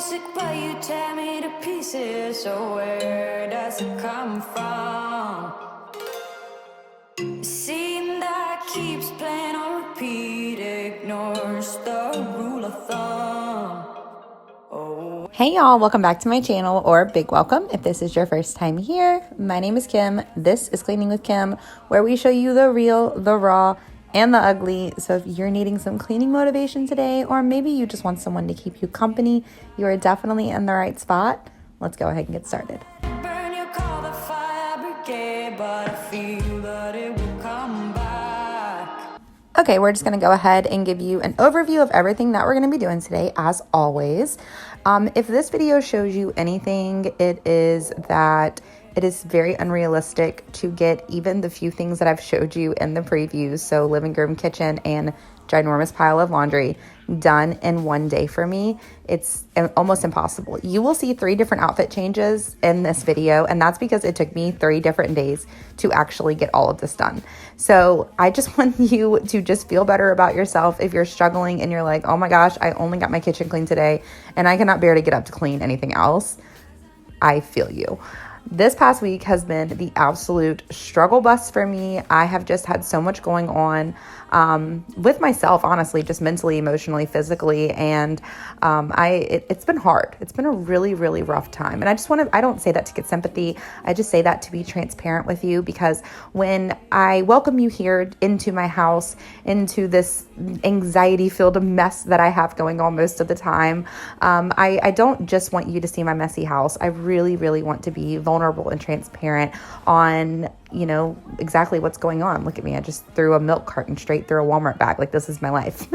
music, but you tear me to pieces. So where does it come from? The scene that keeps playing on repeat ignores the rule of thumb. Oh. Hey y'all, welcome back to my channel, or big welcome if this is your first time here. My name is Kim. This is Cleaning with Kim, where we show you the real, the raw, and the ugly. So if you're needing some cleaning motivation today, or maybe you just want someone to keep you company, you are definitely in the right spot. Let's go ahead and get started. Burn your call the fire brigade, but I feel that it will come back. Okay, we're just going to go ahead and give you an overview of everything that we're going to be doing today, as always. If this video shows you anything, it is that it is very unrealistic to get even the few things that I've showed you in the previews, so living room, kitchen, and ginormous pile of laundry, done in one day for me. It's almost impossible. You will see 3 different outfit changes in this video, and that's because it took me 3 different days to actually get all of this done. So I just want you to just feel better about yourself if you're struggling and you're like, oh my gosh, I only got my kitchen clean today and I cannot bear to get up to clean anything else. I feel you. This past week has been the absolute struggle bus for me. I have just had so much going on with myself, honestly, just mentally, emotionally, physically. And it's been hard. It's been a really, really rough time. And I don't say that to get sympathy. I just say that to be transparent with you, because when I welcome you here into my house, into this anxiety-filled mess that I have going on most of the time, I don't just want you to see my messy house. I really, really want to be vulnerable and transparent on, exactly what's going on. Look at me. I just threw a milk carton straight through a Walmart bag. Like, this is my life.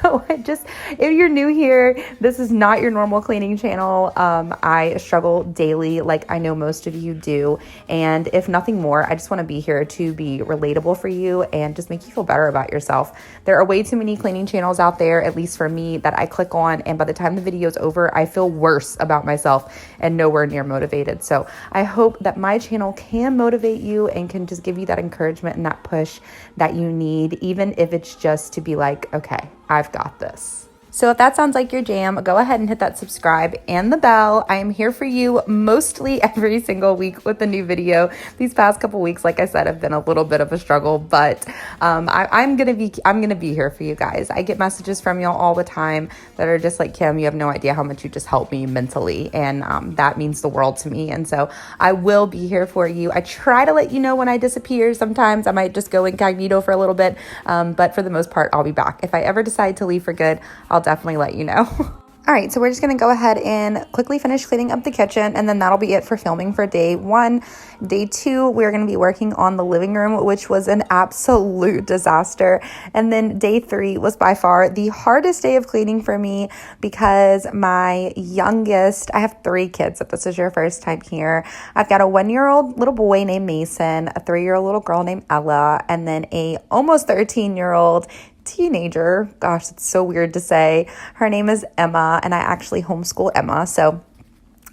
So if you're new here, this is not your normal cleaning channel. I struggle daily, like I know most of you do. And if nothing more, I just want to be here to be relatable for you and just make you feel better about yourself. There are way too many cleaning channels out there, at least for me, that I click on, and by the time the video is over, I feel worse about myself and nowhere near motivated. So I hope that my channel can motivate you and can just give you that encouragement and that push that you need, even if it's just to be like, okay, I've got this. So if that sounds like your jam, go ahead and hit that subscribe and the bell. I am here for you mostly every single week with a new video. These past couple weeks, like I said, have been a little bit of a struggle, but I'm gonna be here for you guys. I get messages from y'all all the time that are just like, Kim, you have no idea how much you just helped me mentally, and that means the world to me. And so I will be here for you. I try to let you know when I disappear. Sometimes I might just go incognito for a little bit, but for the most part, I'll be back. If I ever decide to leave for good, I'll definitely let you know. All right, so we're just going to go ahead and quickly finish cleaning up the kitchen, and then that'll be it for filming for day 1. Day 2, we're going to be working on the living room, which was an absolute disaster. And then day 3 was by far the hardest day of cleaning for me, because my youngest, I have 3 kids, if this is your first time here. I've got a 1-year-old little boy named Mason, a 3-year-old little girl named Ella, and then a almost 13-year-old teenager. Gosh, it's so weird to say. Her name is Emma, and I actually homeschool Emma, so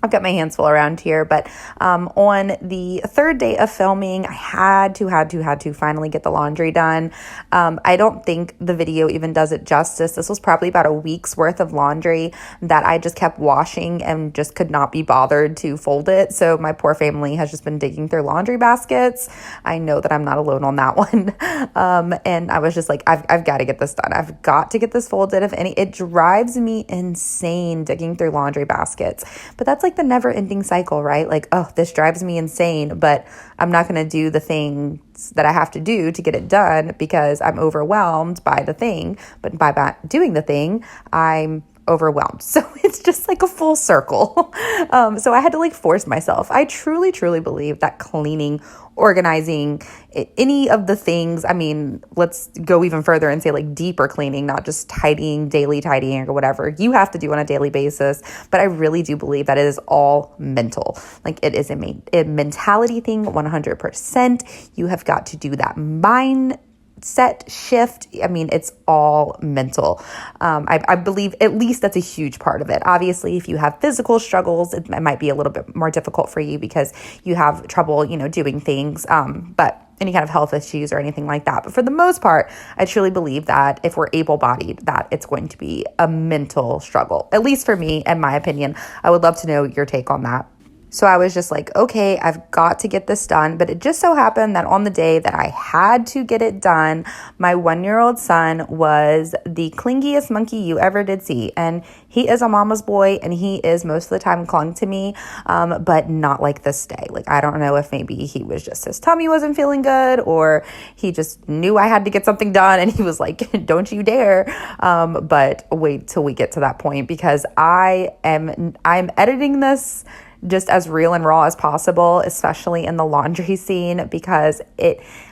I've got my hands full around here. But on the 3rd day of filming, I had to finally get the laundry done. I don't think the video even does it justice. This was probably about a week's worth of laundry that I just kept washing and just could not be bothered to fold it. So my poor family has just been digging through laundry baskets. I know that I'm not alone on that one. And I was just like, I've got to get this done. I've got to get this folded. It drives me insane digging through laundry baskets. But that's like the never-ending cycle, right? Like, oh, this drives me insane, but I'm not going to do the things that I have to do to get it done because I'm overwhelmed by the thing. But by doing the thing, I'm overwhelmed. So it's just like a full circle. So I had to force myself. I truly, truly believe that cleaning, organizing, any of the things, let's go even further and say deeper cleaning, not just daily tidying or whatever you have to do on a daily basis. But I really do believe that it is all mental. It is a mentality thing, 100%. You have got to do that mindset shift. It's all mental. I believe at least that's a huge part of it. Obviously, if you have physical struggles, it might be a little bit more difficult for you because you have trouble, doing things. But any kind of health issues or anything like that. But for the most part, I truly believe that if we're able-bodied, that it's going to be a mental struggle, at least for me, in my opinion. I would love to know your take on that. So I was just like, okay, I've got to get this done. But it just so happened that on the day that I had to get it done, my 1-year-old son was the clingiest monkey you ever did see. And he is a mama's boy, and he is most of the time clung to me, but not like this day. Like, I don't know if maybe he was just, his tummy wasn't feeling good, or he just knew I had to get something done, and he was like, don't you dare. But wait till we get to that point, because I'm editing this just as real and raw as possible, especially in the laundry scene, because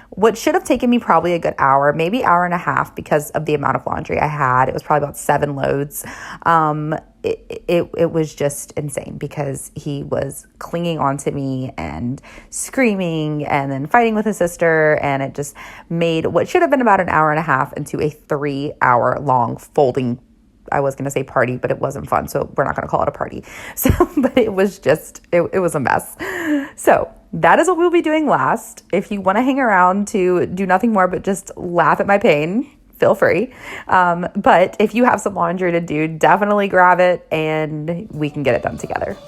what should have taken me probably a good hour, maybe hour and a half, because of the amount of laundry I had. It was probably about 7 loads. It was just insane, because he was clinging onto me and screaming and then fighting with his sister, and it just made what should have been about an hour and a half into a 3-hour long folding, I was going to say party, but it wasn't fun, so we're not going to call it a party. So, but it was just, it was a mess. So that is what we'll be doing last. If you want to hang around to do nothing more but just laugh at my pain, feel free. But if you have some laundry to do, definitely grab it and we can get it done together.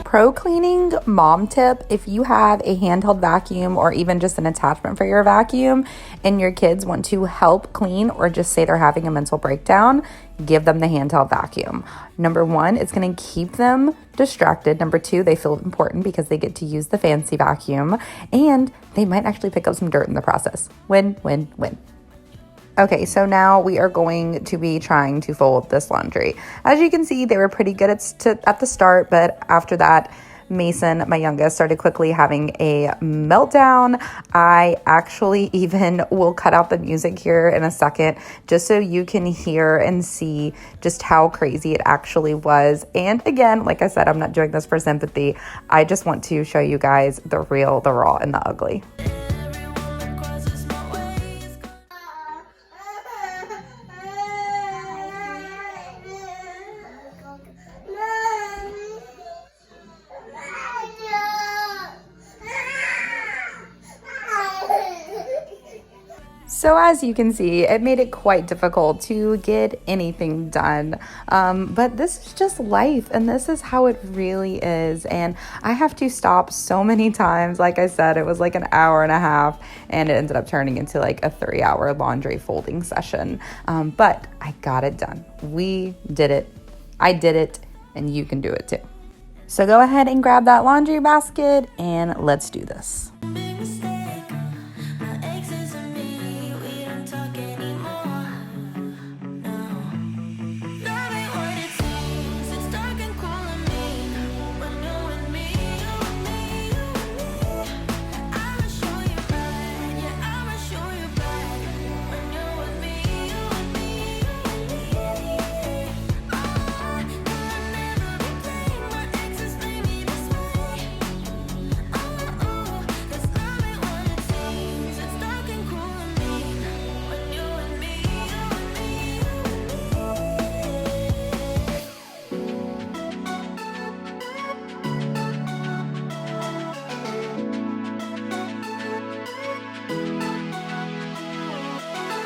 pro cleaning mom tip: if you have a handheld vacuum or even just an attachment for your vacuum and your kids want to help clean or just say they're having a mental breakdown, give them the handheld vacuum. Number one, it's going to keep them distracted. Number two, they feel important because they get to use the fancy vacuum, and they might actually pick up some dirt in the process. Win, win, win. Okay, so now we are going to be trying to fold this laundry. As you can see, they were pretty good at the start, but after that, Mason, my youngest, started quickly having a meltdown. I actually even will cut out the music here in a second just so you can hear and see just how crazy it actually was. And again, like I said, I'm not doing this for sympathy. I just want to show you guys the real, the raw, and the ugly. So as you can see, it made it quite difficult to get anything done. But this is just life, and this is how it really is. And I have to stop so many times. Like I said, it was like an hour and a half, and it ended up turning into like a 3-hour laundry folding session. But I got it done. We did it. I did it, and you can do it too. So go ahead and grab that laundry basket, and let's do this.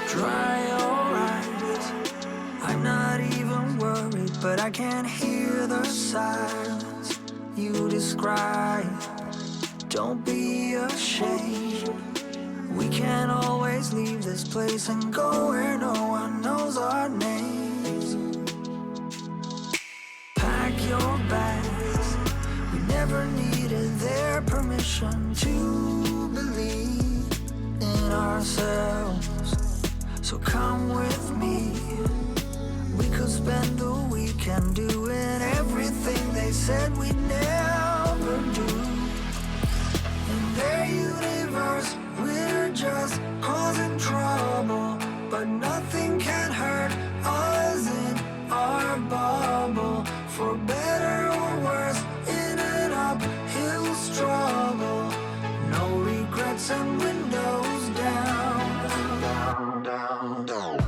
Dry your eyes, I'm not even worried, but I can't hear the silence you describe. Don't be ashamed, we can always leave this place and go where no one knows our names. Pack your bags, we never needed their permission to believe in ourselves. So come with me, we could spend the weekend doing everything they said we'd never do. In their universe, we're just causing trouble, but nothing can hurt us in our bubble. For better or worse, in an uphill struggle, no regrets and windows down. Down, down.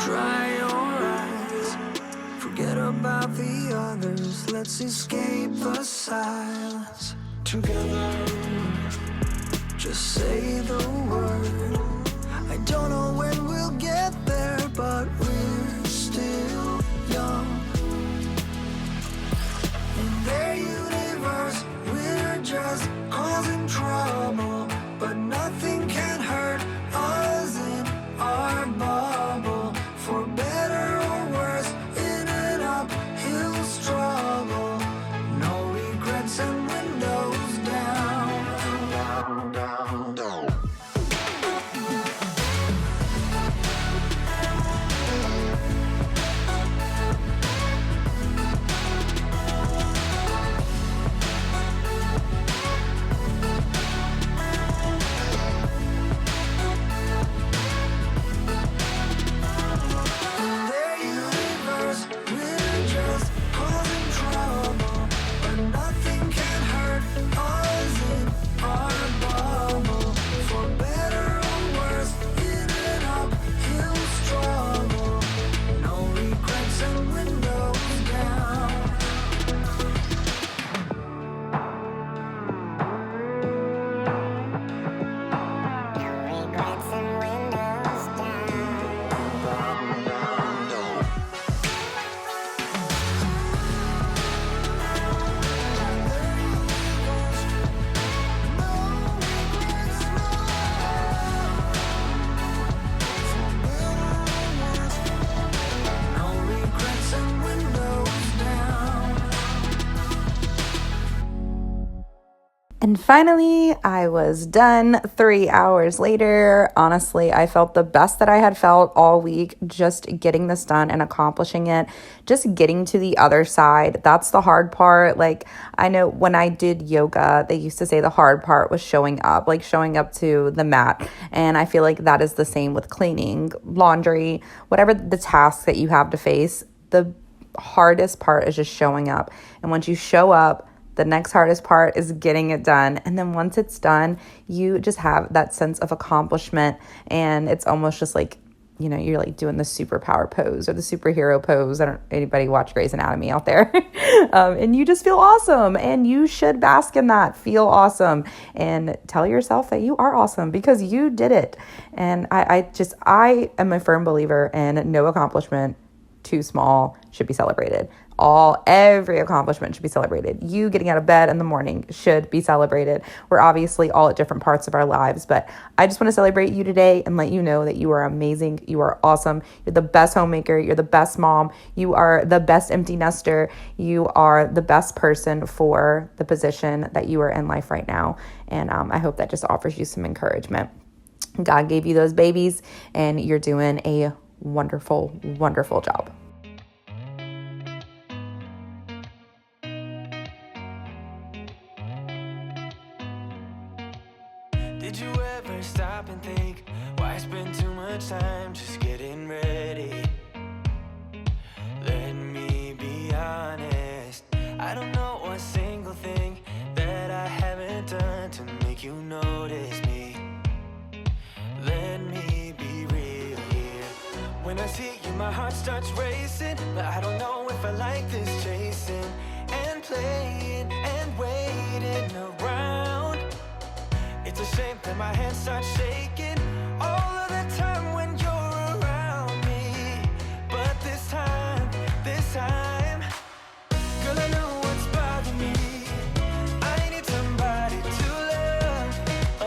Dry your eyes, forget about the others. Let's escape the silence together. Just say the word. I don't know when we'll get there, but we're still young. In their universe, we're just causing trouble, but nothing can hurt us in our bubble. For better or worse, in an uphill struggle, no regrets and windows down. Down, down, down. And finally, I was done 3 hours later. Honestly, I felt the best that I had felt all week just getting this done and accomplishing it, just getting to the other side. That's the hard part. Like, I know when I did yoga, they used to say the hard part was showing up, like showing up to the mat. And I feel like that is the same with cleaning, laundry, whatever the task that you have to face. The hardest part is just showing up. And once you show up, the next hardest part is getting it done. And then once it's done, you just have that sense of accomplishment. And it's almost just like, you know, you're like doing the superpower pose or the superhero pose. I don't anybody watch Grey's Anatomy out there. And you just feel awesome. And you should bask in that, feel awesome, and tell yourself that you are awesome because you did it. And I am a firm believer in no accomplishment too small should be celebrated. Every accomplishment should be celebrated. You getting out of bed in the morning should be celebrated. We're obviously all at different parts of our lives, but I just want to celebrate you today and let you know that you are amazing. You are awesome. You're the best homemaker. You're the best mom. You are the best empty nester. You are the best person for the position that you are in life right now. And I hope that just offers you some encouragement. God gave you those babies and you're doing a wonderful, wonderful job. Did you ever stop and think, why spend too much time just getting ready? Let me be honest, I don't know one single thing that I haven't done to make you notice me. Let me be real here. When I see you, my heart starts racing, but I don't know if I like this chasing and playing and waiting around. It's a shame that my hands start shaking all of the time when you're around me. But this time, girl, I know what's bothering me. I need somebody to love. Oh,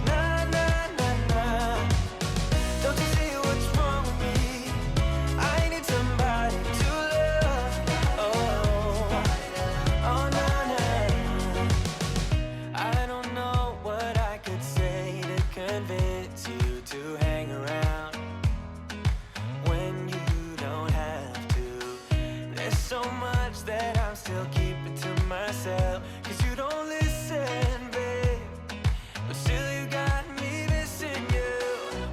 nah, nah, nah, nah. Don't you see what's wrong with me? I need somebody to love. Oh, oh, nah, nah. I don't know what I could say to convince you to hang around when you don't have to. There's so much that I'm still keeping to myself, 'cause you don't listen, babe. But still you got me missing you.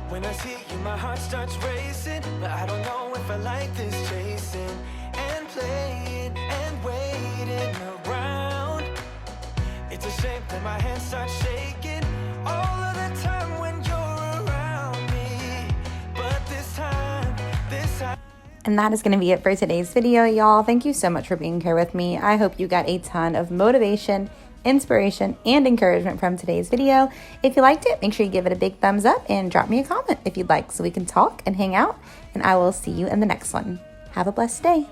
When I see you, my heart starts racing, but I don't know if I like this chasing and playing and waiting around. It's a shame that my hands start shaking all of the time when you're around me. But this time. And that is going to be it for today's video, y'all. Thank you so much for being here with me. I hope you got a ton of motivation, inspiration, and encouragement from today's video. If you liked it, make sure you give it a big thumbs up and drop me a comment if you'd like so we can talk and hang out. And I will see you in the next one. Have a blessed day.